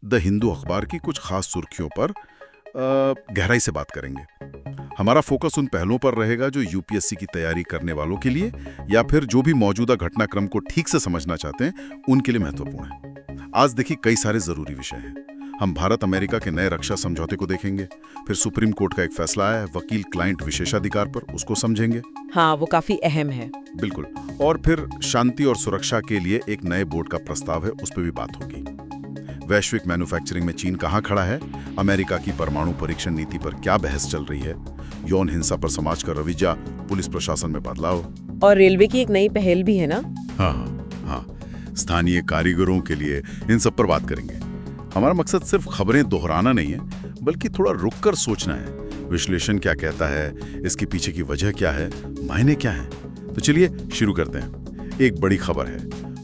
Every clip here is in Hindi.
द हिंदू अखबार की कुछ खास सुर्खियों पर गहराई से बात करेंगे। हमारा फोकस उन पहलुओं पर रहेगा जो यूपीएससी की तैयारी करने वालों के लिए या फिर जो भी मौजूदा घटनाक्रम को ठीक से समझना चाहते हैं उनके लिए महत्वपूर्ण है। आज देखिए कई सारे जरूरी विषय हैं। हम भारत अमेरिका के नए रक्षा समझौते को देखेंगे, फिर सुप्रीम कोर्ट का एक फैसला आया है वकील क्लाइंट विशेषाधिकार पर, उसको समझेंगे। हाँ, वो काफी अहम है। बिल्कुल। और फिर शांति और सुरक्षा के लिए एक नए बोर्ड का प्रस्ताव है, उस पर भी बात होगी। वैश्विक मैन्युफैक्चरिंग में चीन कहाँ खड़ा है, अमेरिका की परमाणु परीक्षण नीति पर क्या बहस चल रही है, यौन हिंसा पर समाज का रवैया, पुलिस प्रशासन में बदलाव, और रेलवे की एक नई पहल भी है ना। हाँ, स्थानीय कारीगरों के लिए, इन सब पर बात करेंगे। हमारा मकसद सिर्फ खबरें दोहराना नहीं है, बल्कि थोड़ा रुक कर सोचना है। विश्लेषण क्या कहता है, इसके पीछे की वजह क्या है, मायने क्या है। तो चलिए शुरू करते हैं। एक बड़ी खबर है,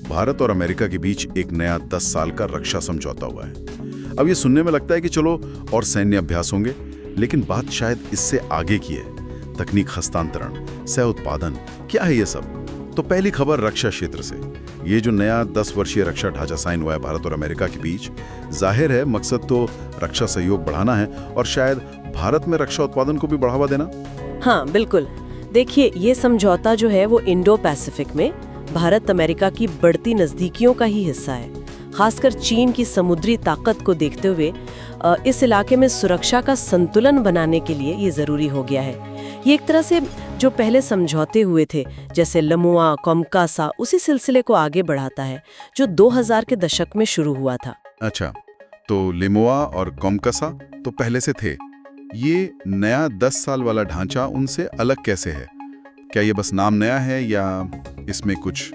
भारत और अमेरिका के बीच एक नया 10 साल का रक्षा समझौता हुआ है। अब ये सुनने में लगता है कि चलो और सैन्य अभ्यास होंगे, लेकिन बात शायद इससे आगे की है। तकनीक हस्तांतरण, सह उत्पादन, क्या है ये सब? तो पहली खबर रक्षा क्षेत्र से। ये जो नया 10 वर्षीय रक्षा ढांचा साइन हुआ है भारत और अमेरिका के बीच, जाहिर है मकसद तो रक्षा सहयोग बढ़ाना है और शायद भारत में रक्षा उत्पादन को भी बढ़ावा देना। हाँ बिल्कुल। देखिए, ये समझौता जो है वो इंडो पैसिफिक में भारत अमेरिका की बढ़ती नजदीकियों का ही हिस्सा है। खासकर चीन की समुद्री ताकत को देखते हुए इस इलाके में सुरक्षा का संतुलन बनाने के लिए ये जरूरी हो गया है। ये एक तरह से जो पहले समझौते हुए थे, जैसे लमुआ, कॉमकासा, उसी सिलसिले को आगे बढ़ाता है जो 2000 के दशक में शुरू हुआ था। अच्छा, तो लिमुआ और कॉमकासा तो पहले से थे। ये नया 10 साल वाला ढांचा उनसे अलग कैसे है? क्या ये बस नाम नया है या इसमें कुछ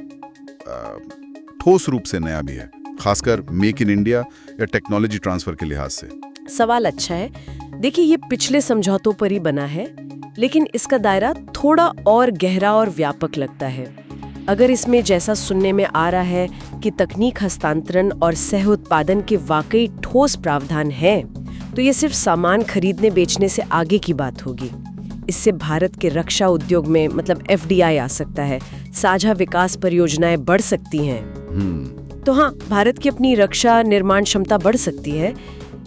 ठोस रूप से नया भी है, खासकर मेक इन इंडिया या टेक्नोलॉजी ट्रांसफर के लिहाज से? सवाल अच्छा है। देखिए, ये पिछले समझौतों पर ही बना है, लेकिन इसका दायरा थोड़ा और गहरा और व्यापक लगता है। अगर इसमें जैसा सुनने में आ रहा है कि तकनीक हस्तांतरण और सह उत्पादन के वाकई ठोस प्रावधान है, तो ये सिर्फ सामान खरीदने बेचने से आगे की बात होगी। इससे भारत के रक्षा उद्योग में मतलब एफडीआई आ सकता है, साझा विकास परियोजनाएं बढ़ सकती हैं। तो हाँ, भारत की अपनी रक्षा निर्माण क्षमता बढ़ सकती है,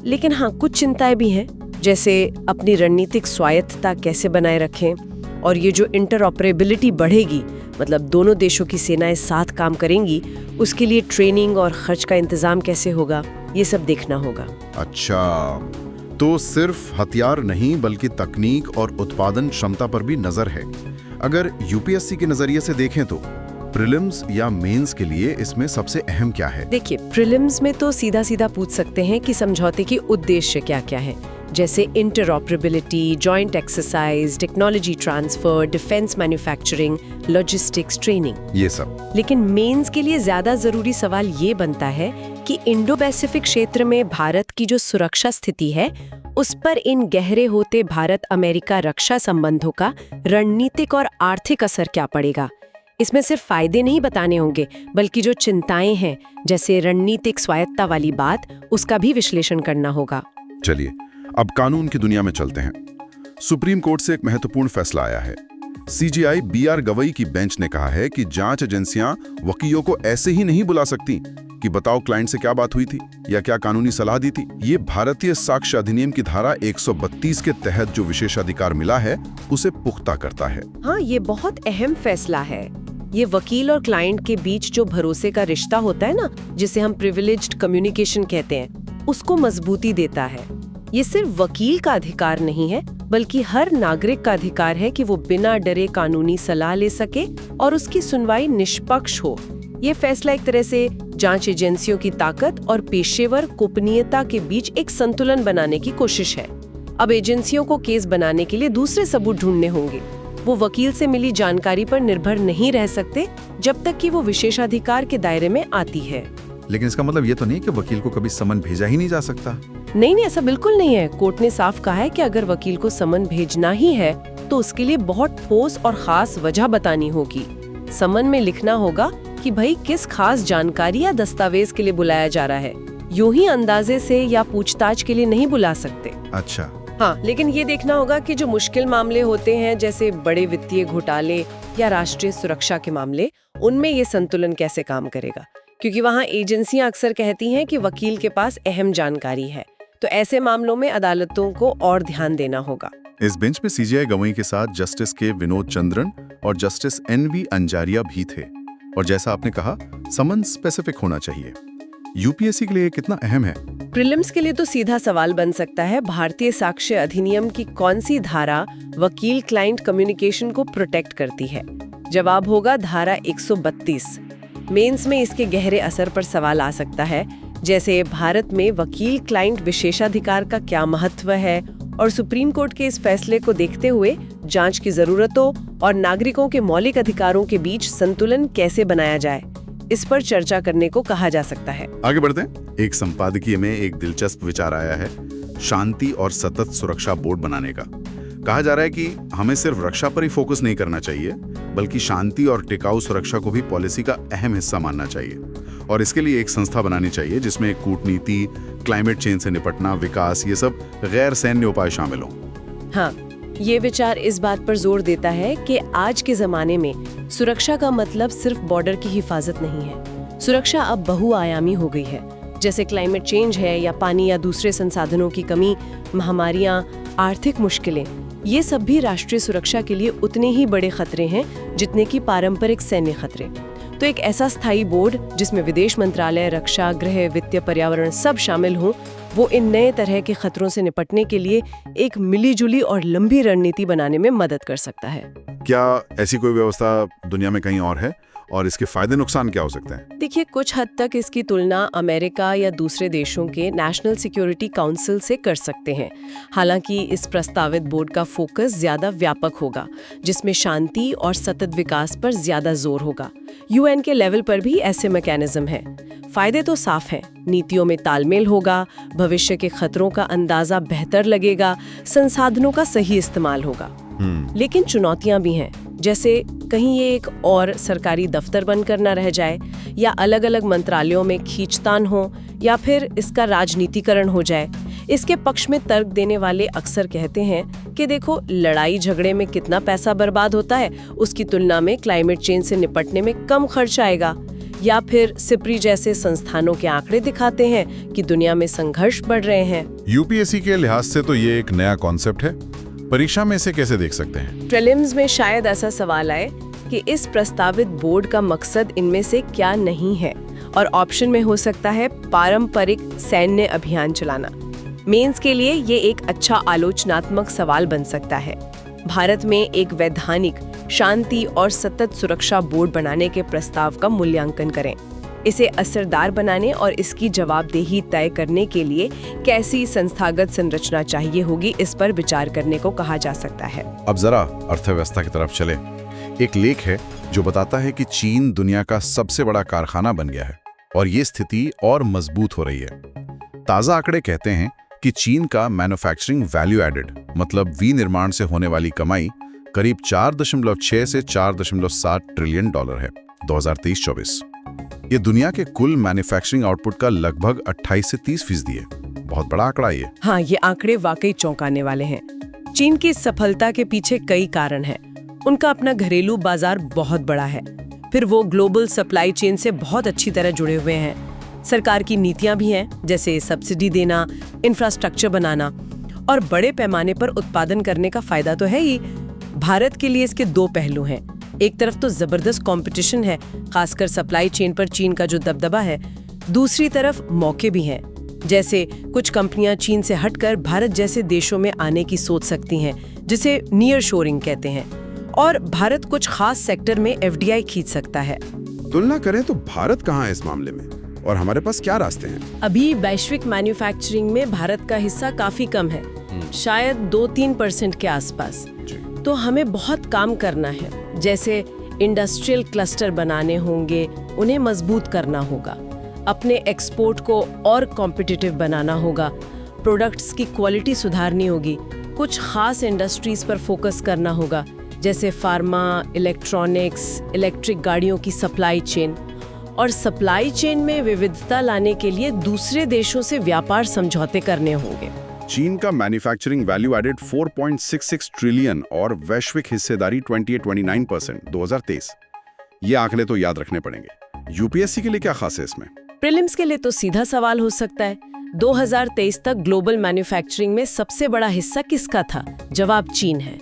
लेकिन हाँ, कुछ चिंताएं भी हैं, जैसे अपनी रणनीतिक स्वायत्तता कैसे बनाए रखें, और ये जो इंटरऑपरेबिलिटी बढ़ेगी, मतलब दोनों देशों की सेनाएं साथ काम करेंगी, उसके लिए ट्रेनिंग और खर्च का इंतजाम कैसे होगा, ये सब देखना होगा। अच्छा, तो सिर्फ हथियार नहीं बल्कि तकनीक और उत्पादन क्षमता पर भी नजर है। अगर यूपीएससी के नजरिए से देखें तो प्रीलिम्स या मेंस के लिए इसमें सबसे अहम क्या है? देखिए, प्रीलिम्स में तो सीधा सीधा पूछ सकते हैं कि समझौते के उद्देश्य क्या क्या है, जैसे interoperability, joint exercise, technology transfer, defence manufacturing, logistics, training, ये सब। लेकिन मेंस के लिए ज्यादा जरूरी सवाल ये बनता है कि इंडो पैसिफिक क्षेत्र में भारत की जो सुरक्षा स्थिति है, उस पर इन गहरे होते भारत अमेरिका रक्षा संबंधों का रणनीतिक और आर्थिक असर क्या पड़ेगा। इसमें सिर्फ फायदे नहीं बताने होंगे, बल्कि जो चिंताएं हैं, जैसे रणनीतिक स्वायत्तता वाली बात, उसका भी विश्लेषण करना होगा। चलिए अब कानून की दुनिया में चलते हैं। सुप्रीम कोर्ट से एक महत्वपूर्ण फैसला आया है। सीजीआई बीआर गवई की बेंच ने कहा है कि जांच एजेंसियां वकीलों को ऐसे ही नहीं बुला सकती कि बताओ क्लाइंट से क्या बात हुई थी या क्या कानूनी सलाह दी थी। ये भारतीय साक्ष्य अधिनियम की धारा 132 के तहत जो विशेषाधिकार मिला है उसे पुख्ता करता है। हाँ, ये बहुत अहम फैसला है। ये वकील और क्लाइंट के बीच जो भरोसे का रिश्ता होता है ना, जिसे हम प्रिविलेज्ड कम्युनिकेशन कहते हैं, उसको मजबूती देता है। ये सिर्फ वकील का अधिकार नहीं है, बल्कि हर नागरिक का अधिकार है कि वो बिना डरे कानूनी सलाह ले सके और उसकी सुनवाई निष्पक्ष हो। ये फैसला एक तरह से जांच एजेंसियों की ताकत और पेशेवर गोपनीयता के बीच एक संतुलन बनाने की कोशिश है। अब एजेंसियों को केस बनाने के लिए दूसरे सबूत ढूंढने होंगे। वो वकील से मिली जानकारी पर निर्भर नहीं रह सकते जब तक कि वो विशेषाधिकार के दायरे में आती है। लेकिन इसका मतलब ये तो नहीं कि वकील को कभी समन भेजा ही नहीं जा सकता? नहीं, ऐसा बिल्कुल नहीं है। कोर्ट ने साफ कहा है कि अगर वकील को समन भेजना ही है तो उसके लिए बहुत ठोस और खास वजह बतानी होगी। समन में लिखना होगा कि भाई किस खास जानकारी या दस्तावेज के लिए बुलाया जा रहा है, यूं ही अंदाजे से या पूछताछ के लिए नहीं बुला सकते। अच्छा। हाँ, लेकिन ये देखना होगा कि जो मुश्किल मामले होते हैं, जैसे बड़े वित्तीय घोटाले या राष्ट्रीय सुरक्षा के मामले, उनमें ये संतुलन कैसे काम करेगा। क्योंकि वहाँ एजेंसियां अक्सर कहती हैं कि वकील के पास अहम जानकारी है। तो ऐसे मामलों में अदालतों को और ध्यान देना होगा। इस बेंच में सीजीआई गवई के साथ जस्टिस के विनोद चंद्रन और जस्टिस एनवी अंजारिया भी थे। और जैसा आपने कहा, समन स्पेसिफिक होना चाहिए। यूपीएससी के लिए ये कितना अहम है? प्रीलिम्स के लिए तो सीधा सवाल बन सकता है, भारतीय साक्ष्य अधिनियम की कौन सी धारा वकील क्लाइंट कम्युनिकेशन को प्रोटेक्ट करती है? जवाब होगा धारा 132। मेंस में इसके गहरे असर पर सवाल आ सकता है, जैसे भारत में वकील क्लाइंट विशेषाधिकार का क्या महत्व है और सुप्रीम कोर्ट के इस फैसले को देखते हुए जांच की जरूरतों और नागरिकों के मौलिक अधिकारों के बीच संतुलन कैसे बनाया जाए, इस पर चर्चा करने को कहा जा सकता है। आगे बढ़ते हैं। एक संपादकीय में एक दिलचस्प विचार आया है, शांति और सतत सुरक्षा बोर्ड बनाने का। कहा जा रहा है कि हमें सिर्फ रक्षा पर ही फोकस नहीं करना चाहिए, बल्कि शांति और टिकाऊ सुरक्षा को भी पॉलिसी का अहम हिस्सा मानना चाहिए। और इसके लिए एक संस्था बनानी चाहिए जिसमें कूटनीति, क्लाइमेट चेंज से निपटना, विकास, ये सब गैर सैन्य उपाय शामिल हों। हाँ, ये विचार इस बात पर जोर देता है कि आज के जमाने में सुरक्षा का मतलब सिर्फ बॉर्डर की हिफाजत नहीं है। सुरक्षा अब बहुआयामी हो गई है, जैसे क्लाइमेट चेंज है या पानी या दूसरे संसाधनों की कमी, महामारियां, आर्थिक मुश्किलें। ये सब भी राष्ट्रीय सुरक्षा के लिए उतने ही बड़े खतरे हैं जितने कि पारंपरिक सैन्य खतरे। तो एक ऐसा स्थायी बोर्ड जिसमें विदेश मंत्रालय, रक्षा, गृह, वित्त, पर्यावरण सब शामिल हों, वो इन नए तरह के खतरों से निपटने के लिए एक मिलीजुली और लंबी रणनीति बनाने में मदद कर सकता है। क्या ऐसी कोई व्यवस्था दुनिया में कहीं और है और इसके फायदे नुकसान क्या हो सकते हैं? देखिए, कुछ हद तक इसकी तुलना अमेरिका या दूसरे देशों के नेशनल सिक्योरिटी काउंसिल से कर सकते हैं। हालांकि इस प्रस्तावित बोर्ड का फोकस ज्यादा व्यापक होगा, जिसमें शांति और सतत विकास पर ज्यादा जोर होगा। यूएन के लेवल पर भी ऐसे मैकेनिज्म हैं। फायदे तो साफ हैं, नीतियों में तालमेल होगा, भविष्य के खतरों का अंदाजा बेहतर लगेगा, संसाधनों का सही इस्तेमाल होगा। लेकिन चुनौतियां भी हैं, जैसे कहीं ये एक और सरकारी दफ्तर बनकर न रह जाए, या अलग अलग मंत्रालयों में खींचतान हो, या फिर इसका राजनीतिकरण हो जाए। इसके पक्ष में तर्क देने वाले अक्सर कहते हैं कि देखो, लड़ाई झगड़े में कितना पैसा बर्बाद होता है, उसकी तुलना में क्लाइमेट चेंज से निपटने में कम खर्च आएगा। या फिर सिप्री जैसे संस्थानों के आंकड़े दिखाते हैं कि दुनिया में संघर्ष बढ़ रहे हैं। यूपीएससी के लिहाज से तो ये एक नया कॉन्सेप्ट है। परीक्षा में इसे कैसे देख सकते हैं? प्रीलिम्स में शायद ऐसा सवाल आए कि इस प्रस्तावित बोर्ड का मकसद इनमें से क्या नहीं है, और ऑप्शन में हो सकता है पारंपरिक सैन्य अभियान चलाना। मेंस के लिए ये एक अच्छा आलोचनात्मक सवाल बन सकता है। भारत में एक वैधानिक शांति और सतत सुरक्षा बोर्ड बनाने के प्रस्ताव का मूल्यांकन करें। इसे असरदार बनाने और इसकी जवाबदेही तय करने के लिए कैसी संस्थागत संरचना चाहिए होगी, इस पर विचार करने को कहा जा सकता है। अब जरा अर्थव्यवस्था की तरफ चले। एक लेख है जो बताता है कि चीन दुनिया का सबसे बड़ा कारखाना बन गया है और ये स्थिति और मजबूत हो रही है। ताजा आंकड़े कहते हैं कि चीन का मैन्युफैक्चरिंग वैल्यू एडेड, मतलब विनिर्माण से होने वाली कमाई, करीब 4.6 से 4.7 ट्रिलियन डॉलर है 2023-24। ये दुनिया के कुल मैन्युफैक्चरिंग आउटपुट का लगभग 28 से 30% है। बहुत बड़ा आंकड़ा ये। हाँ, ये आंकड़े वाकई चौंकाने वाले हैं। चीन की सफलता के पीछे कई कारण हैं। उनका अपना घरेलू बाजार बहुत बड़ा है, फिर वो ग्लोबल सप्लाई चेन से बहुत अच्छी तरह जुड़े हुए हैं। सरकार की नीतियां भी हैं, जैसे सब्सिडी देना, इंफ्रास्ट्रक्चर बनाना, और बड़े पैमाने पर उत्पादन करने का फायदा तो है ही। भारत के लिए इसके दो पहलू हैं। एक तरफ तो जबरदस्त कंपटीशन है, खासकर सप्लाई चेन पर चीन का जो दबदबा है। दूसरी तरफ मौके भी हैं, जैसे कुछ कंपनियां चीन से हटकर भारत जैसे देशों में आने की सोच सकती हैं, जिसे नियर शोरिंग कहते हैं, और भारत कुछ खास सेक्टर में एफडीआई खींच सकता है। तुलना करें तो भारत कहाँ है इस मामले में, और हमारे पास क्या रास्ते हैं? अभी वैश्विक मैन्युफैक्चरिंग में भारत का हिस्सा काफी कम है, शायद 2-3% के आसपास। तो हमें बहुत काम करना है, जैसे इंडस्ट्रियल क्लस्टर बनाने होंगे, उन्हें मजबूत करना होगा, अपने एक्सपोर्ट को और कॉम्पिटिटिव बनाना होगा, प्रोडक्ट्स की क्वालिटी सुधारनी होगी, कुछ खास इंडस्ट्रीज पर फोकस करना होगा, जैसे फार्मा, इलेक्ट्रॉनिक्स, इलेक्ट्रिक गाड़ियों की सप्लाई चेन। और सप्लाई चेन में विविधता लाने के लिए दूसरे देशों से व्यापार समझौते करने होंगे। चीन का मैन्युफैक्चरिंग वैल्यू एडेड 4.66 ट्रिलियन और वैश्विक हिस्सेदारी 28-29% 2023। ये आंकड़े तो याद रखने पड़ेंगे। यूपीएससी के लिए क्या खास है इसमें? प्रीलिम्स के लिए तो सीधा सवाल हो सकता है, 2023 तक ग्लोबल मैन्युफैक्चरिंग में सबसे बड़ा हिस्सा किसका था? जवाब चीन है।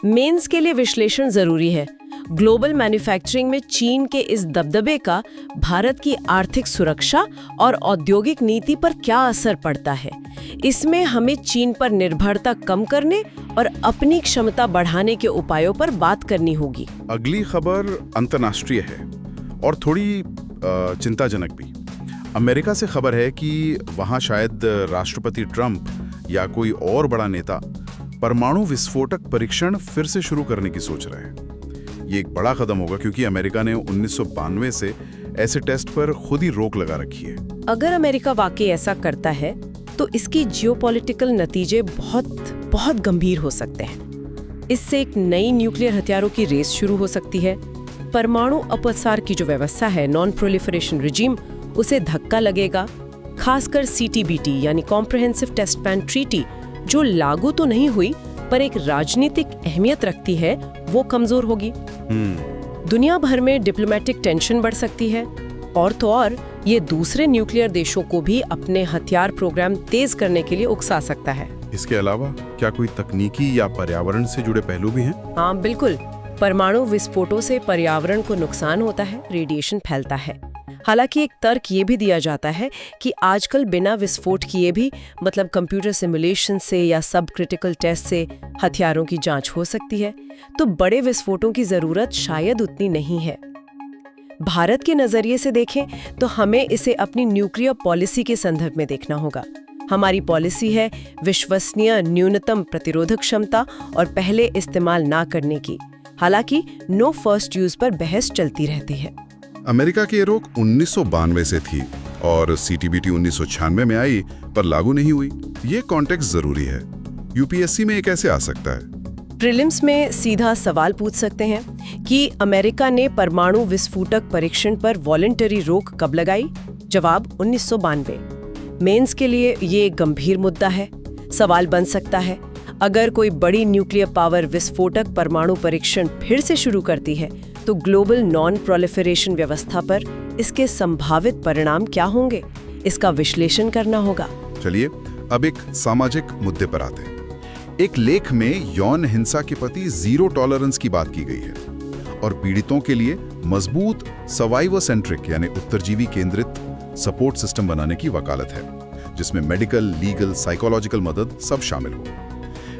मेंस के लिए विश्लेषण जरूरी है। ग्लोबल मैन्युफैक्चरिंग में चीन के इस दबदबे का भारत की आर्थिक सुरक्षा और औद्योगिक नीति पर क्या असर पड़ता है? इसमें हमें चीन पर निर्भरता कम करने और अपनी क्षमता बढ़ाने के उपायों पर बात करनी होगी। अगली खबर अंतर्राष्ट्रीय है और थोड़ी चिंताजनक भी। अमेरिका से खबर है कि वहाँ शायद राष्ट्रपति ट्रंप या कोई और बड़ा नेता परमाणु विस्फोटक परीक्षण फिर से शुरू करने की सोच रहे हैं। ये एक बड़ा कदम होगा क्योंकि अमेरिका ने 1992 से ऐसे टेस्ट पर खुद ही रोक लगा रखी है। अगर अमेरिका वाकई ऐसा करता है तो इसकी जियोपॉलिटिकल नतीजे बहुत गंभीर हो सकते हैं। इससे एक नई न्यूक्लियर हथियारों की रेस शुरू हो सकती है। परमाणु अपसार की जो व्यवस्था है, नॉन प्रोलिफरेशन रिजीम, उसे धक्का लगेगा। खासकर CTBT यानी कॉम्प्रिहेंसिव टेस्ट बैन ट्रीटी, जो लागू तो नहीं हुई पर एक राजनीतिक अहमियत रखती है, वो कमजोर होगी। दुनिया भर में डिप्लोमेटिक टेंशन बढ़ सकती है और तो और ये दूसरे न्यूक्लियर देशों को भी अपने हथियार प्रोग्राम तेज करने के लिए उकसा सकता है। इसके अलावा क्या कोई तकनीकी या पर्यावरण से जुड़े पहलू भी हैं? हाँ बिल्कुल, परमाणु विस्फोटों से पर्यावरण को नुकसान होता है, रेडिएशन फैलता है। हालांकि एक तर्क ये भी दिया जाता है कि आजकल बिना विस्फोट किए भी, मतलब कंप्यूटर सिमुलेशन से या सब क्रिटिकल टेस्ट से हथियारों की जांच हो सकती है, तो बड़े विस्फोटों की जरूरत शायद उतनी नहीं है। भारत के नजरिए से देखें तो हमें इसे अपनी न्यूक्लियर पॉलिसी के संदर्भ में देखना होगा। हमारी पॉलिसी है विश्वसनीय न्यूनतम प्रतिरोधक क्षमता और पहले इस्तेमाल ना करने की। हालांकि नो फर्स्ट यूज पर बहस चलती रहती है। अमेरिका की ये रोक 1992 से थी और CTBT 1996 में आई पर लागू नहीं हुई। ये कॉन्टेक्स्ट जरूरी है। यूपीएससी में ये कैसे आ सकता है? प्रीलिम्स में सीधा सवाल पूछ सकते हैं कि अमेरिका ने परमाणु विस्फोटक परीक्षण पर वॉलंटरी रोक कब लगाई? जवाब 1992। मेंस के लिए ये एक गंभीर मुद्दा है। सवाल बन सकता है, अगर कोई बड़ी न्यूक्लियर पावर विस्फोटक परमाणु परीक्षण फिर से शुरू करती है तो ग्लोबल नॉन प्रोलिफरेशन व्यवस्था पर इसके संभावित परिणाम क्या होंगे? इसका विश्लेषण करना होगा। चलिए अब एक सामाजिक मुद्दे पर आते हैं। एक लेख में यौन हिंसा के प्रति जीरो टॉलरेंस की बात की गई है और पीड़ितों के लिए मजबूत सर्वाइवर सेंट्रिक यानी उत्तरजीवी केंद्रित सपोर्ट सिस्टम बनाने की वकालत है, जिसमें मेडिकल, लीगल, साइकोलॉजिकल मदद सब शामिल हो।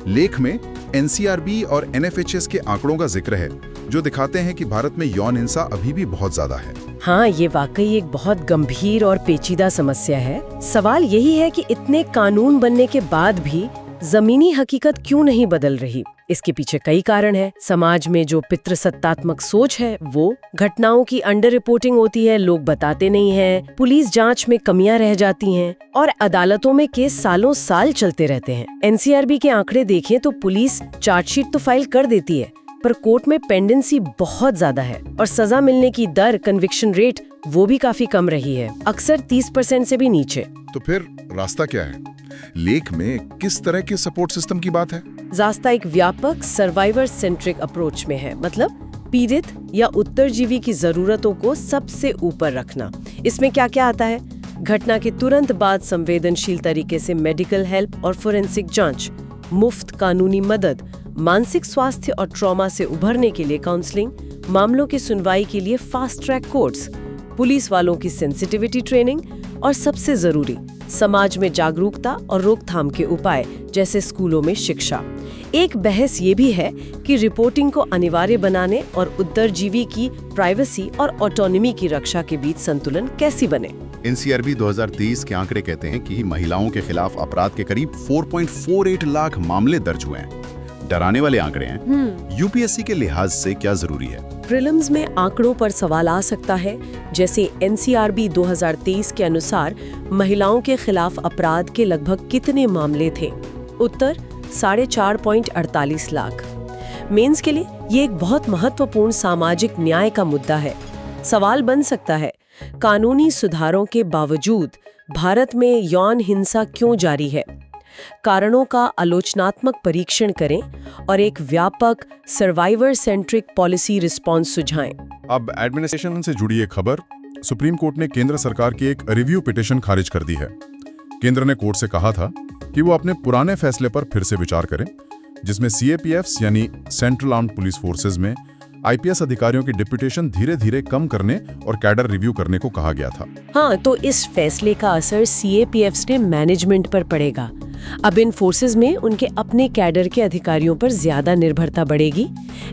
लेख में NCRB और NFHS के आंकड़ों का जिक्र है जो दिखाते हैं कि भारत में यौन हिंसा अभी भी बहुत ज्यादा है। हाँ, ये वाकई एक बहुत गंभीर और पेचीदा समस्या है। सवाल यही है कि इतने कानून बनने के बाद भी जमीनी हकीकत क्यों नहीं बदल रही? इसके पीछे कई कारण हैं। समाज में जो पितृसत्तात्मक सोच है वो, घटनाओं की अंडर रिपोर्टिंग होती है, लोग बताते नहीं हैं, पुलिस जांच में कमियां रह जाती हैं और अदालतों में केस सालों साल चलते रहते हैं। NCRB के आंकड़े देखें तो पुलिस चार्जशीट तो फाइल कर देती है पर कोर्ट में पेंडेंसी बहुत ज्यादा है और सजा मिलने की दर, कन्विक्शन रेट, वो भी काफी कम रही है, अक्सर 30% से भी नीचे। तो फिर रास्ता क्या है? लेख में किस तरह के सपोर्ट सिस्टम की बात है? रास्ता एक व्यापक सर्वाइवर सेंट्रिक अप्रोच में है, मतलब पीड़ित या उत्तरजीवी की जरूरतों को सबसे ऊपर रखना। इसमें क्या क्या आता है? घटना के तुरंत बाद संवेदनशील तरीके से मेडिकल हेल्प और फोरेंसिक जांच, मुफ्त कानूनी मदद, मानसिक स्वास्थ्य और ट्रॉमा से उभरने के लिए काउंसलिंग, मामलों की सुनवाई के लिए फास्ट ट्रैक कोर्ट्स, पुलिस वालों की सेंसिटिविटी ट्रेनिंग और सबसे जरूरी समाज में जागरूकता और रोकथाम के उपाय जैसे स्कूलों में शिक्षा। एक बहस ये भी है कि रिपोर्टिंग को अनिवार्य बनाने और उत्तरजीवी की प्राइवेसी और ऑटोनॉमी की रक्षा के बीच संतुलन कैसे बने। NCRB 2023 के आंकड़े कहते हैं कि महिलाओं के खिलाफ अपराध के करीब 4.48 लाख मामले दर्ज हुए हैं। डराने वाले आंकड़े हैं। यूपीएससी के लिहाज से क्या जरूरी है? प्रीलिम्स में आंकड़ों पर सवाल आ सकता है, जैसे NCRB 2023 के अनुसार महिलाओं के खिलाफ अपराध के लगभग कितने मामले थे? उत्तर 4.48 लाख। मेंस के लिए ये एक बहुत महत्वपूर्ण सामाजिक न्याय का मुद्दा है। सवाल बन सकता है, कानूनी सुधारों के बावजूद भारत में यौन हिंसा क्यों जारी है? कारणों का आलोचनात्मक परीक्षण करें और एक व्यापक सर्वाइवर सेंट्रिक पॉलिसी रिस्पॉन्स सुझाएं। अब एडमिनिस्ट्रेशन से जुड़ी एक खबर, सुप्रीम कोर्ट ने केंद्र सरकार की एक रिव्यू पिटीशन खारिज कर दी है। केंद्र ने कोर्ट से कहा था कि वो अपने पुराने फैसले पर फिर से विचार करें, जिसमें CAPFs यानी सेंट्रल आर्म्ड पुलिस फोर्सेज में IPS अधिकारियों की डिप्यूटेशन धीरे धीरे कम करने और कैडर रिव्यू करने को कहा गया था। हाँ, तो इस फैसले का असर CAPFs के मैनेजमेंट पर पड़ेगा। अब इन फोर्सेज में उनके अपने कैडर के अधिकारियों पर ज्यादा निर्भरता बढ़ेगी।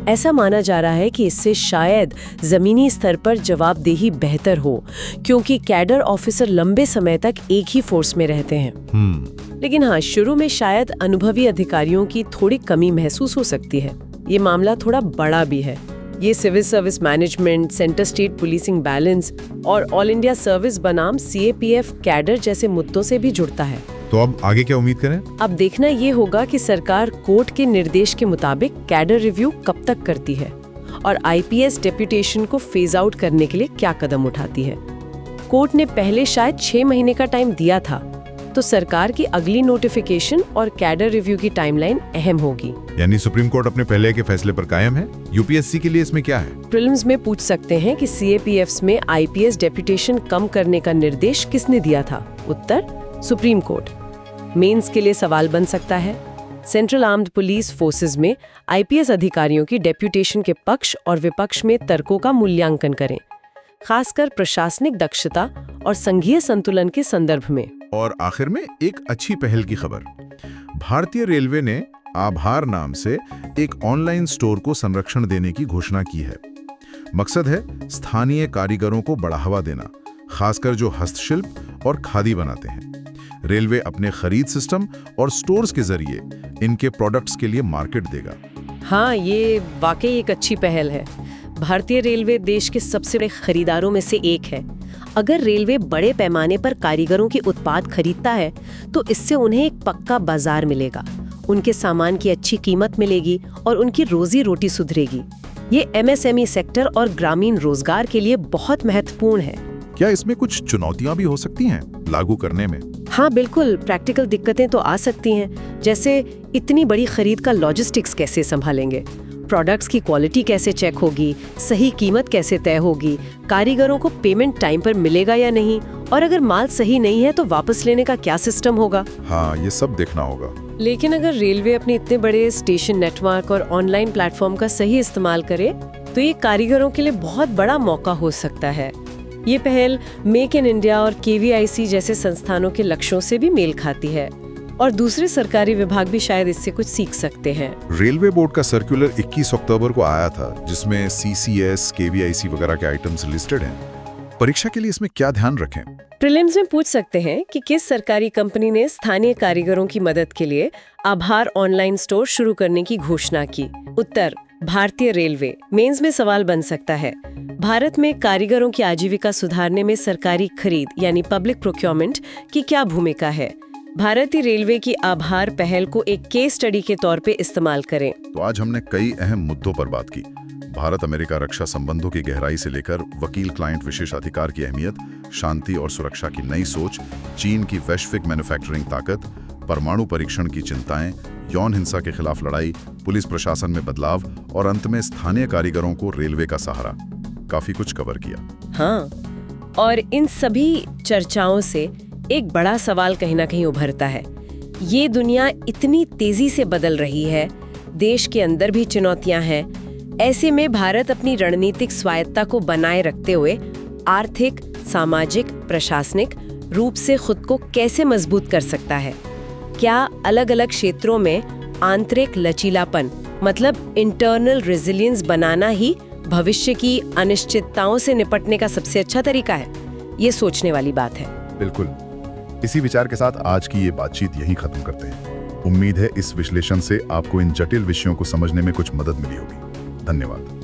ऐसा माना जा रहा है कि इससे शायद जमीनी स्तर पर जवाबदेही बेहतर हो, क्योंकि कैडर ऑफिसर लंबे समय तक एक ही फोर्स में रहते हैं। लेकिन हाँ, शुरू में शायद अनुभवी अधिकारियों की थोड़ी कमी महसूस हो सकती है। ये मामला थोड़ा बड़ा भी है। ये civil service management, centre state policing balance और ऑल इंडिया सर्विस बनाम CAPF कैडर जैसे मुद्दों से भी जुड़ता है। तो अब आगे क्या उम्मीद करें? अब देखना ये होगा कि सरकार कोर्ट के निर्देश के मुताबिक कैडर रिव्यू कब तक करती है और IPS डेप्यूटेशन को फेज आउट करने के लिए क्या कदम उठाती है। कोर्ट ने पहले शायद 6 महीने का टाइम दिया था, तो सरकार की अगली नोटिफिकेशन और कैडर रिव्यू की टाइमलाइन अहम होगी। यानी सुप्रीम कोर्ट अपने पहले के फैसले पर कायम है। UPSC के लिए इसमें क्या है? प्रीलिम्स में पूछ सकते हैं कि CAPFs में IPS डेप्यूटेशन कम करने का निर्देश किसने दिया था? उत्तर, सुप्रीम कोर्ट। मेंस के लिए सवाल बन सकता है, सेंट्रल आर्म्ड पुलिस फोर्सेज में IPS अधिकारियों की डेप्यूटेशन के पक्ष और विपक्ष में तर्कों का मूल्यांकन करें, खासकर प्रशासनिक दक्षता और संघीय संतुलन के संदर्भ में। और आखिर में एक अच्छी पहल की खबर। भारतीय रेलवे ने आभार नाम से एक ऑनलाइन स्टोर को संरक्षण देने की घोषणा की है। मकसद है स्थानीय कारीगरों को बढ़ावा देना, खासकर जो हस्तशिल्प और खादी बनाते हैं। रेलवे अपने खरीद सिस्टम और स्टोर्स के जरिए इनके प्रोडक्ट्स के लिए मार्केट देगा। हाँ, ये वाकई एक अच्छी पहल है। भारतीय रेलवे देश के सबसे बड़े खरीदारों में से एक है। अगर रेलवे बड़े पैमाने पर कारीगरों के उत्पाद खरीदता है तो इससे उन्हें एक पक्का बाजार मिलेगा, उनके सामान की अच्छी कीमत मिलेगी और उनकी रोजी रोटी सुधरेगी। ये MSME सेक्टर और ग्रामीण रोजगार के लिए बहुत महत्वपूर्ण है। क्या इसमें कुछ चुनौतियां भी हो सकती हैं लागू करने में? हाँ बिल्कुल, प्रैक्टिकल दिक्कतें तो आ सकती हैं, जैसे इतनी बड़ी खरीद का लॉजिस्टिक्स कैसे संभालेंगे, प्रोडक्ट्स की क्वालिटी कैसे चेक होगी, सही कीमत कैसे तय होगी, कारीगरों को पेमेंट टाइम पर मिलेगा या नहीं, और अगर माल सही नहीं है तो वापस लेने का क्या सिस्टम होगा। हाँ, ये सब देखना होगा। लेकिन अगर रेलवे अपने इतने बड़े स्टेशन नेटवर्क और ऑनलाइन प्लेटफॉर्म का सही इस्तेमाल करे तो ये कारीगरों के लिए बहुत बड़ा मौका हो सकता है। ये पहल मेक इन इंडिया और KVIC जैसे संस्थानों के लक्ष्यों से भी मेल खाती है और दूसरे सरकारी विभाग भी शायद इससे कुछ सीख सकते हैं। रेलवे बोर्ड का सर्कुलर 21 अक्टूबर को आया था, जिसमें CCS, KVIC वगैरह के आइटम्स लिस्टेड हैं। परीक्षा के लिए इसमें क्या ध्यान रखें? प्रीलिम्स में पूछ सकते हैं कि किस सरकारी कंपनी ने स्थानीय कारीगरों की मदद के लिए आभार ऑनलाइन स्टोर शुरू करने की घोषणा की। उत्तर, भारतीय रेलवे। मेंस में सवाल बन सकता है, भारत में कारीगरों की आजीविका सुधारने में सरकारी खरीद यानी पब्लिक प्रोक्योरमेंट की क्या भूमिका है? भारतीय रेलवे की आभार पहल को एक केस स्टडी के तौर पे इस्तेमाल करें। तो आज हमने कई अहम मुद्दों पर बात की। भारत अमेरिका रक्षा संबंधों की गहराई से लेकर वकील क्लाइंट विशेषाधिकार की अहमियत, शांति और सुरक्षा की नई सोच, चीन की वैश्विक मैन्युफैक्चरिंग ताकत, परमाणु परीक्षण की चिंताएं, यौन हिंसा के खिलाफ लड़ाई, पुलिस प्रशासन में बदलाव और अंत में स्थानीय कारीगरों को रेलवे का सहारा। काफी कुछ कवर किया। हाँ, और इन सभी चर्चाओं से एक बड़ा सवाल कहीं ना कहीं उभरता है। ये दुनिया इतनी तेजी से बदल रही है, देश के अंदर भी चुनौतियां हैं। ऐसे में भारत अपनी रणनीतिक स्वायत्ता को बनाए रखते हुए आर्थिक, सामाजिक, प्रशासनिक रूप से खुद को कैसे मजबूत कर सकता है? क्या अलग अलग क्षेत्रों में आंतरिक लचीलापन मतलब इंटरनल रेजिलियंस बनाना ही भविष्य की अनिश्चितताओं से निपटने का सबसे अच्छा तरीका है? ये सोचने वाली बात है। बिल्कुल। इसी विचार के साथ आज की ये बातचीत यहीं खत्म करते हैं। उम्मीद है इस विश्लेषण से आपको इन जटिल विषयों को समझने में कुछ मदद मिली होगी। धन्यवाद।